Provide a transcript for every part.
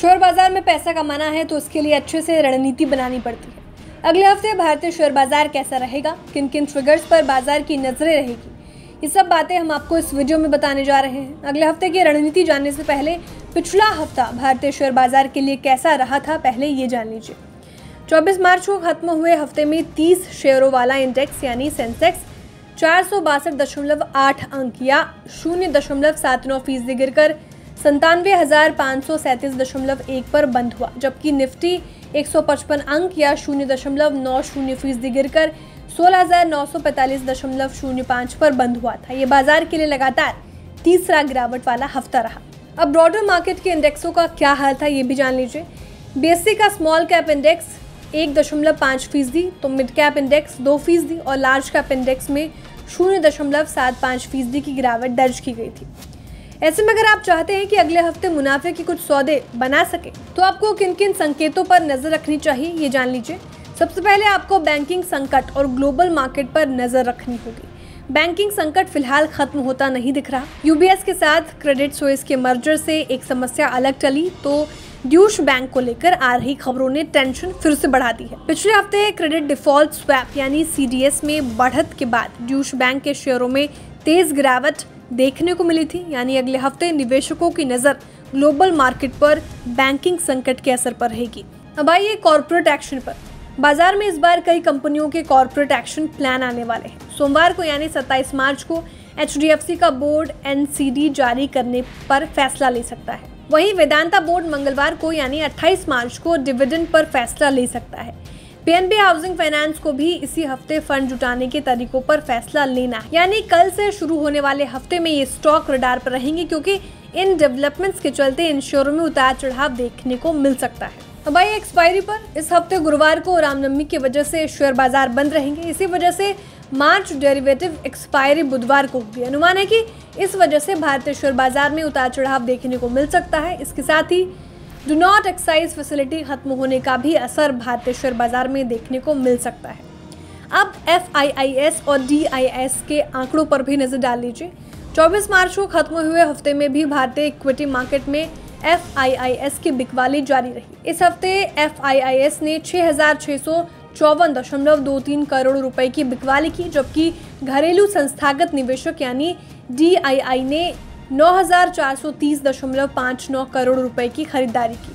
Share बाजार में पैसा कमाना है तो उसके लिए अच्छे से रणनीति बनानी पड़ती है। अगले हफ्ते भारतीय शेयर बाजार कैसा रहेगा, किन किन ट्रिगर्स पर बाजार की नजरें रहेगी, ये सब बातें हम आपको इस वीडियो में बताने जा रहे हैं। अगले हफ्ते की रणनीति जानने से पहले पिछला हफ्ता भारतीय शेयर बाजार के लिए कैसा रहा था, पहले ये जान लीजिए। 24 मार्च को खत्म हुए हफ्ते में 30 शेयरों वाला इंडेक्स यानी सेंसेक्स 462.8 अंक या 0.79% गिरकर 97,537.1 पर बंद हुआ, जबकि निफ्टी 155 अंक या 0.90% गिरकर 16,945.05 पर बंद हुआ था। ये बाजार के लिए लगातार तीसरा गिरावट वाला हफ्ता रहा। अब ब्रॉडर मार्केट के इंडेक्सों का क्या हाल था, ये भी जान लीजिए। बीएसई का स्मॉल कैप इंडेक्स 1.5%, तो मिड कैप इंडेक्स 2% और लार्ज कैप इंडेक्स में 0.75% की गिरावट दर्ज की गई थी। ऐसे में अगर आप चाहते हैं कि अगले हफ्ते मुनाफे के कुछ सौदे बना सके तो आपको किन किन संकेतों पर नजर रखनी चाहिए, ये जान लीजिए। सबसे पहले आपको बैंकिंग संकट और ग्लोबल मार्केट पर नजर रखनी होगी। बैंकिंग संकट फिलहाल खत्म होता नहीं दिख रहा। यूबीएस के साथ क्रेडिट स्विस के मर्जर से एक समस्या अलग चली तो ड्यूश बैंक को लेकर आ रही खबरों ने टेंशन फिर से बढ़ा दी है। पिछले हफ्ते क्रेडिट डिफॉल्ट स्वैप यानी सीडीएस में बढ़त के बाद ड्यूश बैंक के शेयरों में तेज गिरावट देखने को मिली थी। यानी अगले हफ्ते निवेशकों की नजर ग्लोबल मार्केट पर बैंकिंग संकट के असर पर रहेगी। अब आइए कॉर्पोरेट एक्शन पर। बाजार में इस बार कई कंपनियों के कॉर्पोरेट एक्शन प्लान आने वाले हैं। सोमवार को यानी 27 मार्च को एचडीएफसी का बोर्ड एनसीडी जारी करने पर फैसला ले सकता है। वहीं वेदांता बोर्ड मंगलवार को यानी 28 मार्च को डिविडेंड पर फैसला ले सकता है। पीएनबी हाउसिंग फाइनेंस को भी इसी हफ्ते फंड जुटाने के तरीकों पर फैसला लेना है। यानी कल से शुरू होने वाले हफ्ते में ये स्टॉक रडार पर रहेंगे, क्योंकि इन डेवलपमेंट्स के चलते इन शेयरों में उतार चढ़ाव देखने को मिल सकता है। अब आइए एक्सपायरी पर। इस हफ्ते गुरुवार को रामनवमी की वजह से शेयर बाजार बंद रहेंगे। इसी वजह से मार्च डेरिवेटिव एक्सपायरी बुधवार को होगी। अनुमान है कि इस वजह से भारतीय शेयर बाजार में उतार चढ़ाव देखने को मिल सकता है। इसके साथ ही डू नॉट एक्साइज फैसिलिटी खत्म होने का भी असर भारतीय शेयर बाजार में देखने को मिल सकता है। अब FIIS और DIS के आंकड़ों पर भी नजर डाल लीजिए। 24 मार्च को खत्म हुए हफ्ते में भी भारतीय इक्विटी मार्केट में FIIS की बिकवाली जारी रही। इस हफ्ते FIIS ने 6,654.23 करोड़ रुपए की बिकवाली की, जबकि घरेलू संस्थागत निवेशक यानी DII ने 9,430.59 करोड़ रुपए की खरीदारी की।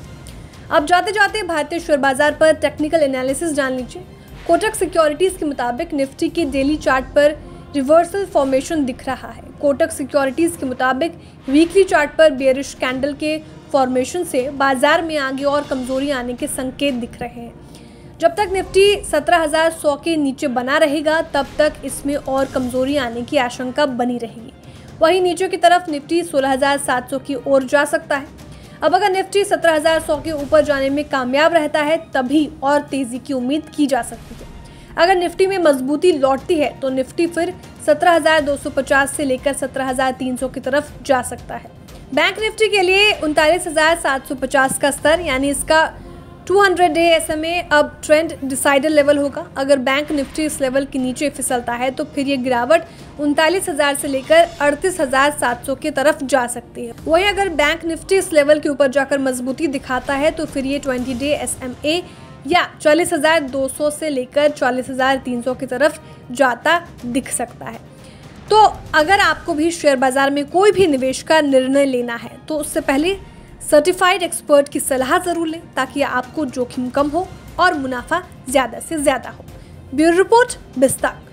अब जाते जाते भारतीय शेयर बाजार पर टेक्निकल एनालिसिस जान लीजिए। कोटक सिक्योरिटीज के मुताबिक निफ्टी की डेली चार्ट पर रिवर्सल फॉर्मेशन दिख रहा है। कोटक सिक्योरिटीज के मुताबिक वीकली चार्ट पर बेयरिश कैंडल के फॉर्मेशन से बाजार में आगे और कमजोरी आने के संकेत दिख रहे हैं। जब तक निफ्टी 17,100 के नीचे बना रहेगा तब तक इसमें और कमजोरी आने की आशंका बनी रहेगी। वहीं नीचे की तरफ निफ्टी 16,700 की ओर जा सकता है। अब अगर निफ्टी 17,100 के ऊपर जाने में कामयाब रहता है तभी और तेजी की उम्मीद की जा सकती है। अगर निफ्टी में मजबूती लौटती है तो निफ्टी फिर 17,250 से लेकर 17,300 की तरफ जा सकता है। बैंक निफ्टी के लिए 39,750 का स्तर यानी इसका 200 डे SMA अब ट्रेंड डिसाइडर लेवल होगा। अगर बैंक निफ्टी इस लेवल के नीचे फिसलता है तो फिर ये गिरावट 39,000 से लेकर 38,700 की तरफ जा सकती है। वहीं अगर बैंक निफ्टी इस लेवल के ऊपर जाकर मजबूती दिखाता है तो फिर ये 20 डे SMA या 40,200 से लेकर 40,300 की तरफ जाता दिख सकता है। तो अगर आपको भी शेयर बाजार में कोई भी निवेश का निर्णय लेना है तो उससे पहले सर्टिफाइड एक्सपर्ट की सलाह जरूर लें, ताकि आपको जोखिम कम हो और मुनाफा ज्यादा से ज्यादा हो। ब्यूरो रिपोर्ट, बिस्तार।